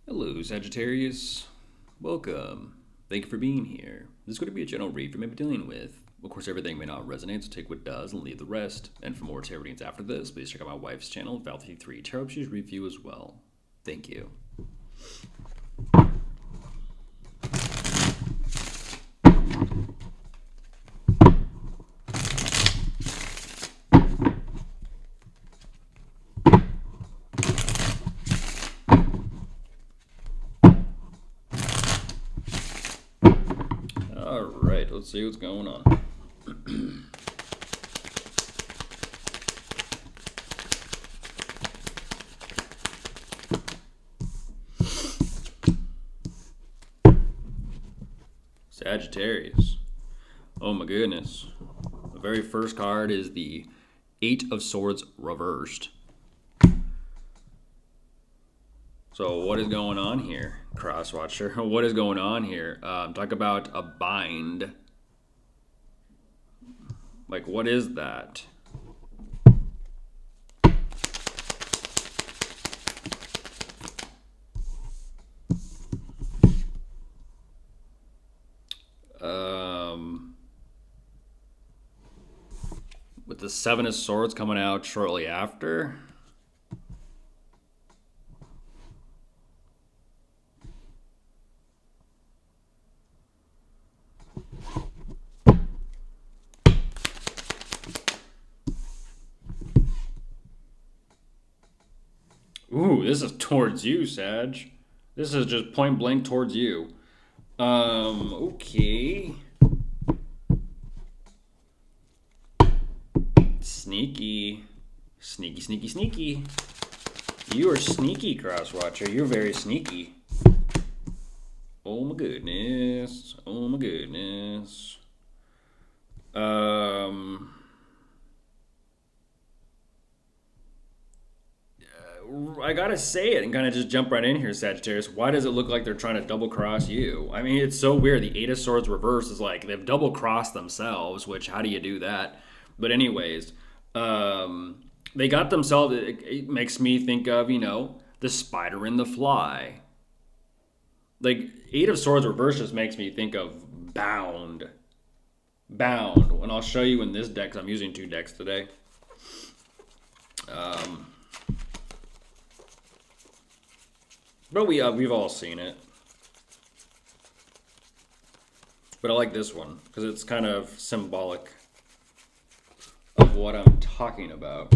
Hello, Sagittarius. Welcome. Thank you for being here. This is going to be a general read for maybe dealing with. Of course, everything may not resonate, so take what does and leave the rest. And for more tarot readings after this, please check out my wife's channel, Val33 Tarot Shoes Review as well. Thank you. Alright, let's see what's going on. Sagittarius. Oh my goodness. The very first card is the Eight of Swords reversed. So what is going on here, Crosswatcher? What is going on here? Talk about a bind. Like, what is that? With the Seven of Swords coming out shortly after. Ooh, this is towards you, Sag. This is just point blank towards you. Okay. Sneaky. Sneaky, sneaky, sneaky. You are sneaky, Crosswatcher. You're very sneaky. Oh my goodness. Oh my goodness. I gotta say it and kind of just jump right in here, Sagittarius. Why does it look like they're trying to double cross you? I mean, it's so weird. The Eight of Swords reverse is like they've double crossed themselves, which how do you do that? But anyways, they got themselves. It makes me think of, you know, the spider and the fly. Like, Eight of Swords reverse just makes me think of bound. Bound. And I'll show you in this deck, 'cause I'm using two decks today. But we've all seen it. But I like this one, because it's kind of symbolic of what I'm talking about.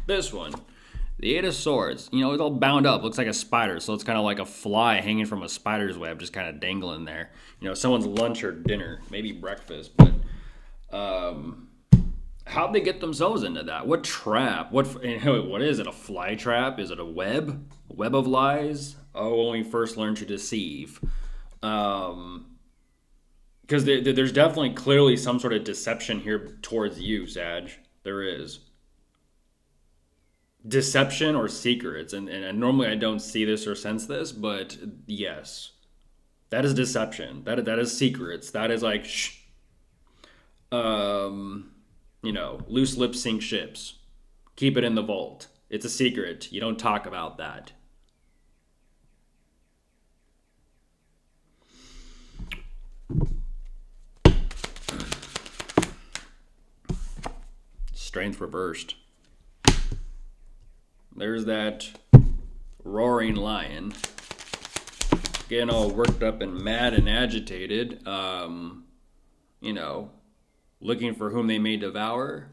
This one, the Eight of Swords, you know, it's all bound up, looks like a spider, so it's kind of like a fly hanging from a spider's web, just kind of dangling there. You know, someone's lunch or dinner, maybe breakfast, but how'd they get themselves into that? What trap? What is it, a fly trap? Is it a web? A web of lies? Oh, when we first learned to deceive. Because there's definitely clearly some sort of deception here towards you, Sag. There is. Deception or secrets, and normally I don't see this or sense this, but yes, that is deception. That is secrets. That is like, shh. You know, loose lips sink ships. Keep it in the vault. It's a secret. You don't talk about that. Strength reversed. There's that roaring lion getting all worked up and mad and agitated, you know, looking for whom they may devour.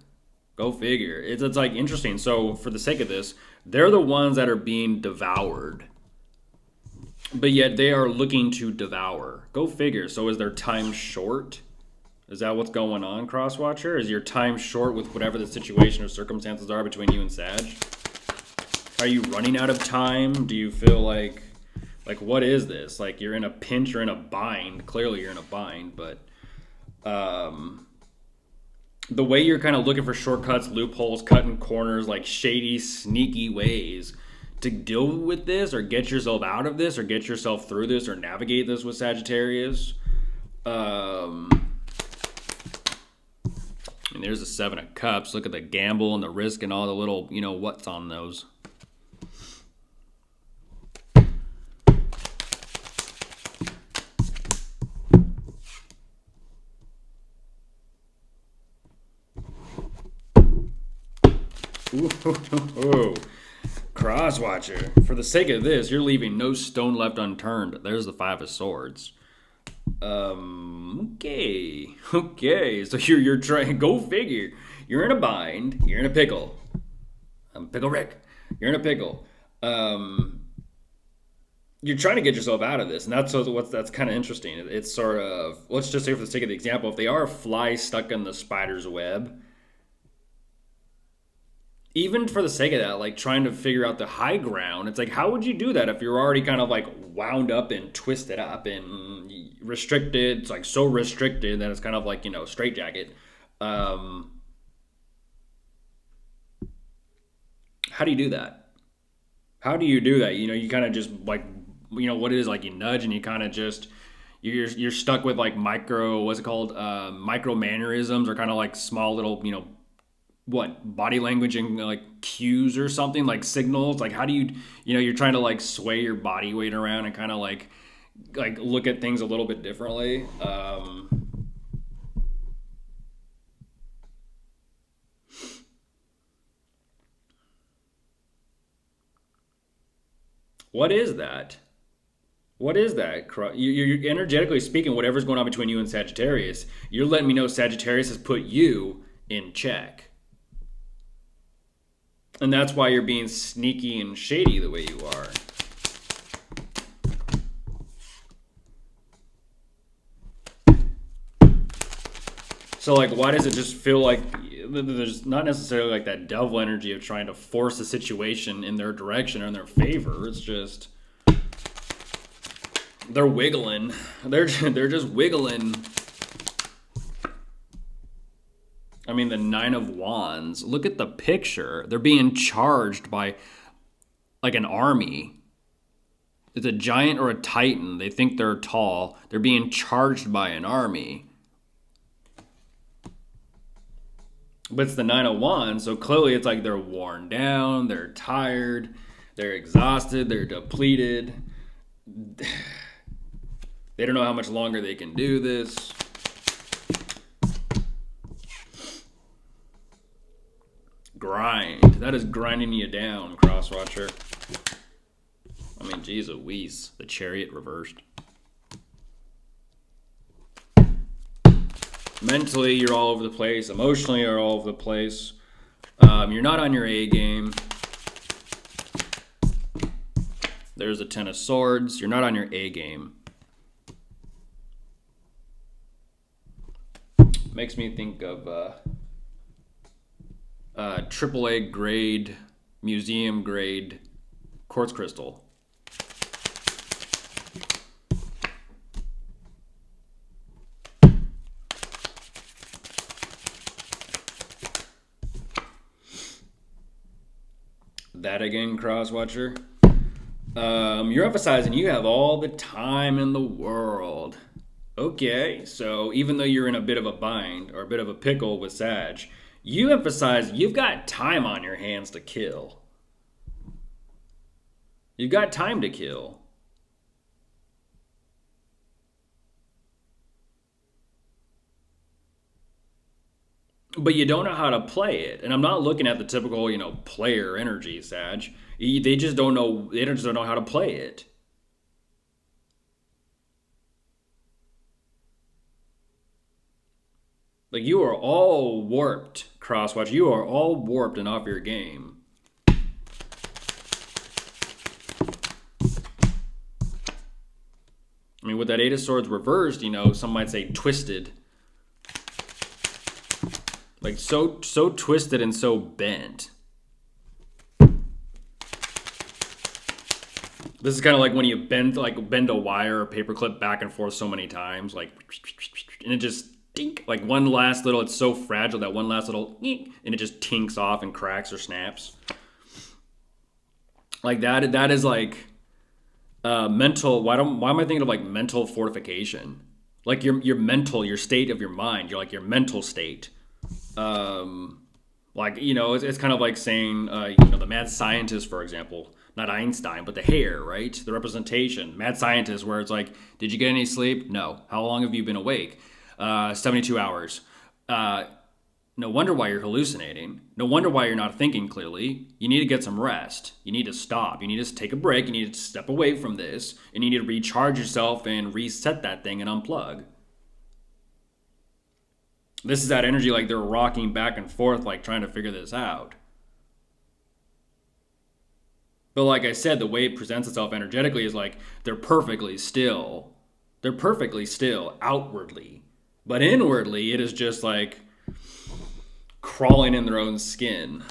Go figure. It's like interesting. So for the sake of this, they're the ones that are being devoured, but yet they are looking to devour. Go figure. So is their time short? Is that what's going on, Crosswatcher? Is your time short with whatever the situation or circumstances are between you and Sag? Are you running out of time? Do you feel like what is this? Like you're in a pinch or in a bind. Clearly you're in a bind, but the way you're kind of looking for shortcuts, loopholes, cutting corners, like shady, sneaky ways to deal with this or get yourself out of this or get yourself through this or navigate this with Sagittarius. You And there's the 7 of Cups. Look at the gamble and the risk and all the little, what's on those. Ooh. Crosswatcher. For the sake of this, you're leaving no stone left unturned. There's the 5 of Swords. Okay. So you're trying. Go figure. You're in a bind. You're in a pickle. Pickle Rick. You're in a pickle. You're trying to get yourself out of this, and that's kind of interesting. It's sort of, let's just say for the sake of the example, if they are a fly stuck in the spider's web, even for the sake of that, like trying to figure out the high ground, it's like, how would you do that if you're already kind of like wound up and twisted up and restricted? It's like so restricted that it's kind of like, straitjacket. How do you do that? You kind of just like, what it is, like you nudge and you kind of just, you're stuck with like micro mannerisms, or kind of like small little, body language and like cues or something, like signals. Like how do you, you're trying to like sway your body weight around and kind of like look at things a little bit differently. What is that? You're energetically speaking, whatever's going on between you and Sagittarius, you're letting me know Sagittarius has put you in check. And that's why you're being sneaky and shady the way you are. So, like, why does it just feel like there's not necessarily like that devil energy of trying to force a situation in their direction or in their favor? It's just they're wiggling. They're just wiggling. I mean, the 9 of Wands. Look at the picture. They're being charged by like an army. It's a giant or a titan. They think they're tall. They're being charged by an army. But it's the 9 of Wands, so clearly it's like they're worn down, they're tired, they're exhausted, they're depleted. They don't know how much longer they can do this. Grind. That is grinding you down, Crosswatcher. I mean, geez Louise. The Chariot reversed. Mentally, you're all over the place. Emotionally, you're all over the place. You're not on your A game. There's a 10 of Swords. You're not on your A game. Makes me think of AAA grade, museum grade quartz crystal. That again, Crosswatcher. You're emphasizing you have all the time in the world. Okay, so even though you're in a bit of a bind or a bit of a pickle with Sag, you emphasize you've got time on your hands to kill. You've got time to kill. But you don't know how to play it. And I'm not looking at the typical, player energy, Sag. They just don't know. They just don't know how to play it. Like, you are all warped, Crosswatch. You are all warped and off your game. I mean, with that 8 of Swords reversed, some might say twisted. Like, so twisted and so bent. This is kind of like when you bend a wire or paperclip back and forth so many times, and it just tink, like one last little, it's so fragile that one last little, and it just tinks off and cracks or snaps. Like that is like mental. Why am I thinking of like mental fortification? Like your mental, your state of your mind, your mental state. Like, it's kind of like saying, the mad scientist, for example, not Einstein, but the hair, right? The representation, mad scientist, where it's like, did you get any sleep? No. How long have you been awake? 72 hours. No wonder why you're hallucinating. No wonder why you're not thinking clearly. You need to get some rest. You need to stop. You need to take a break. You need to step away from this. And you need to recharge yourself and reset that thing and unplug. This is that energy like they're rocking back and forth, like trying to figure this out. But like I said, the way it presents itself energetically is like they're perfectly still. They're perfectly still outwardly. But inwardly, it is just like crawling in their own skin.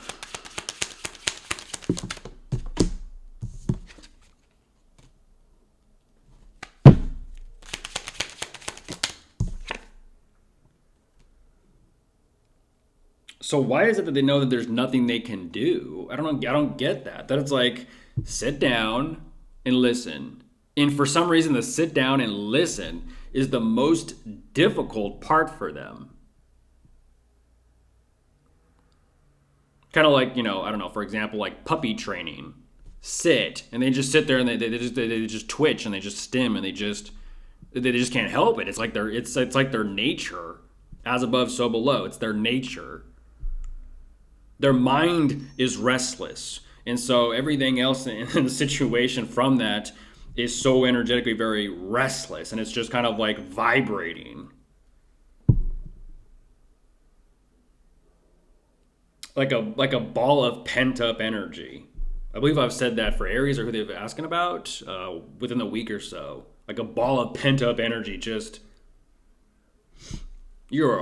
So why is it that they know that there's nothing they can do? I don't get that. That it's like sit down and listen. And for some reason the sit down and listen is the most difficult part for them. Kind of like, I don't know, for example, like puppy training. Sit, and they just sit there and they just twitch and they just stim and they just can't help it. It's like it's like their nature. As above, so below. It's their nature. Their mind is restless. And so everything else in the situation from that is so energetically very restless. And it's just kind of like vibrating. Like a ball of pent up energy. I believe I've said that for Aries or who they've been asking about within the week or so. Like a ball of pent up energy. Just you are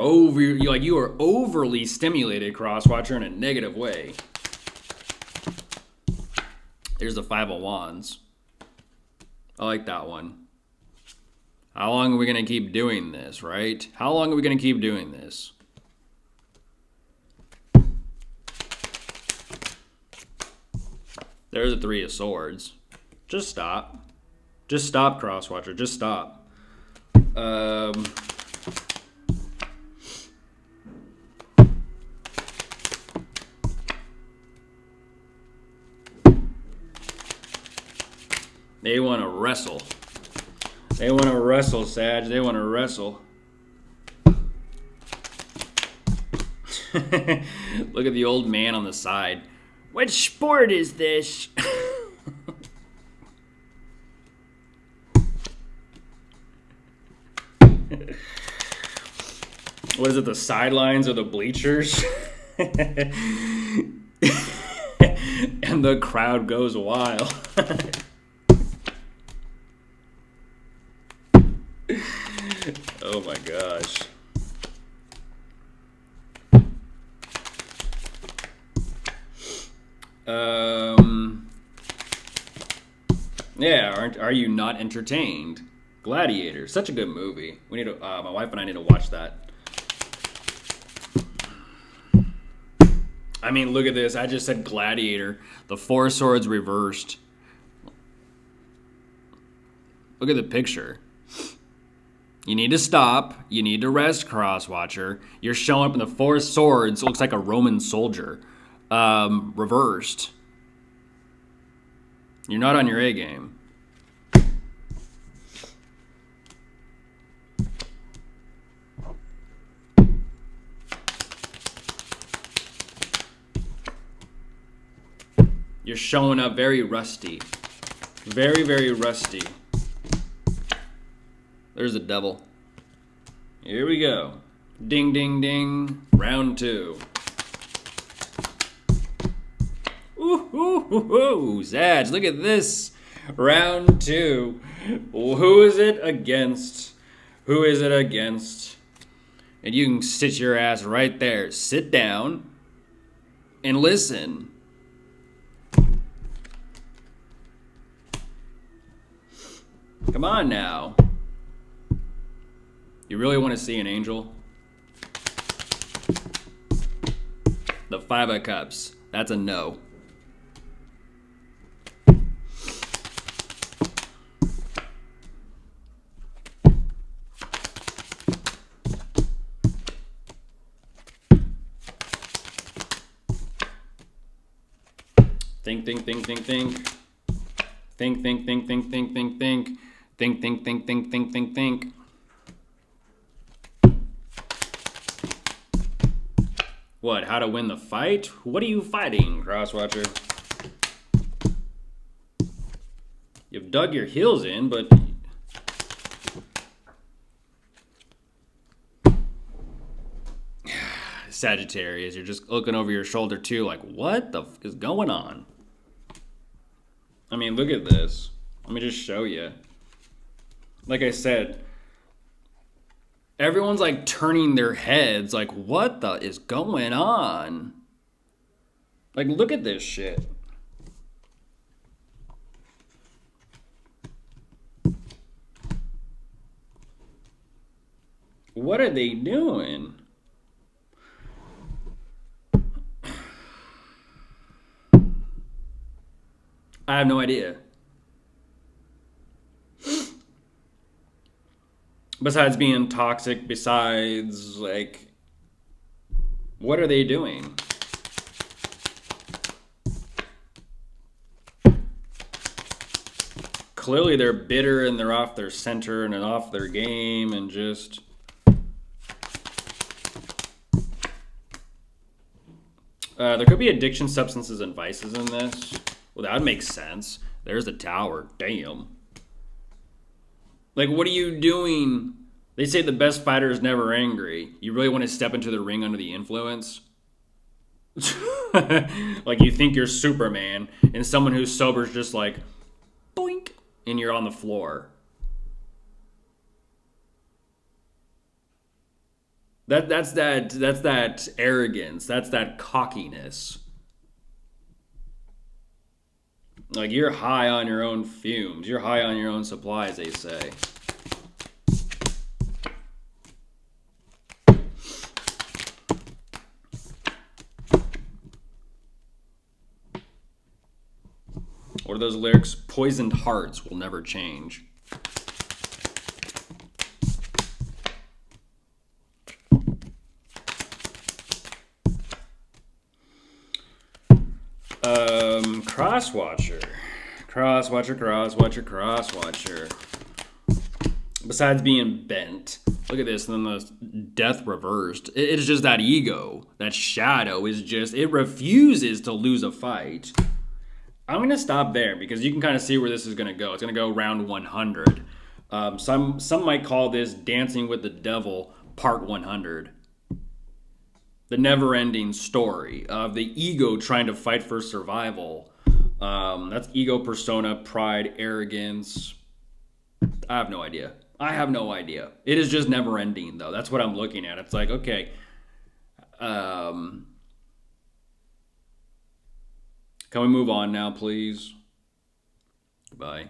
overly stimulated, Crosswatcher, in a negative way. There's the Five of Wands. I like that one. How long are we going to keep doing this, right? How long are we going to keep doing this? There's the Three of Swords. Just stop. Just stop, Crosswatcher. Just stop. They want to wrestle. They want to wrestle, Sag. They want to wrestle. Look at the old man on the side. What sport is this? What is it, the sidelines or the bleachers? And the crowd goes wild. Oh my gosh. Yeah, are you not entertained? Gladiator, such a good movie. We need to. My wife and I need to watch that. I mean, look at this. I just said Gladiator. The Four Swords reversed. Look at the picture. You need to stop. You need to rest, Crosswatcher. You're showing up in the Four Swords. It looks like a Roman soldier. Reversed. You're not on your A game. You're showing up very rusty. Very, very rusty. There's the devil. Here we go. Ding, ding, ding. Round 2. Ooh, ooh, ooh, ooh. Sag, look at this. Round 2. Who is it against? Who is it against? And you can sit your ass right there. Sit down and listen. Come on now. You really want to see an angel? The Five of Cups. That's a no. Think, think, think, think, think. Think, think, think, think, think, think, think. Think, think, think, think, think, think, think. What? How to win the fight? What are you fighting, Crosswatcher? You've dug your heels in, but... Sagittarius, you're just looking over your shoulder too, like, what the f is going on? I mean, look at this. Let me just show you. Like I said, everyone's like turning their heads, like, what the is going on? Like, look at this shit. What are they doing? I have no idea. Besides being toxic, besides, like, what are they doing? Clearly they're bitter and they're off their center and off their game and just... there could be addiction, substances, and vices in this. Well, that would make sense. There's the tower. Damn. Like, what are you doing? They say the best fighter is never angry. You really want to step into the ring under the influence? Like, you think you're Superman, and someone who's sober is just like, boink, and you're on the floor. That's that arrogance. That's that cockiness. Like, you're high on your own fumes. You're high on your own supply, as they say. What are those lyrics? Poisoned hearts will never change. Crosswatcher. Besides being bent, look at this, and then the death reversed. It's just that ego, that shadow is just, it refuses to lose a fight. I'm going to stop there because you can kind of see where this is going to go. It's going to go round 100. Some might call this Dancing with the Devil Part 100. The never-ending story of the ego trying to fight for survival. That's ego, persona, pride, arrogance. I have no idea. It is just never-ending, though. That's what I'm looking at. It's like, okay. Can we move on now, please? Goodbye.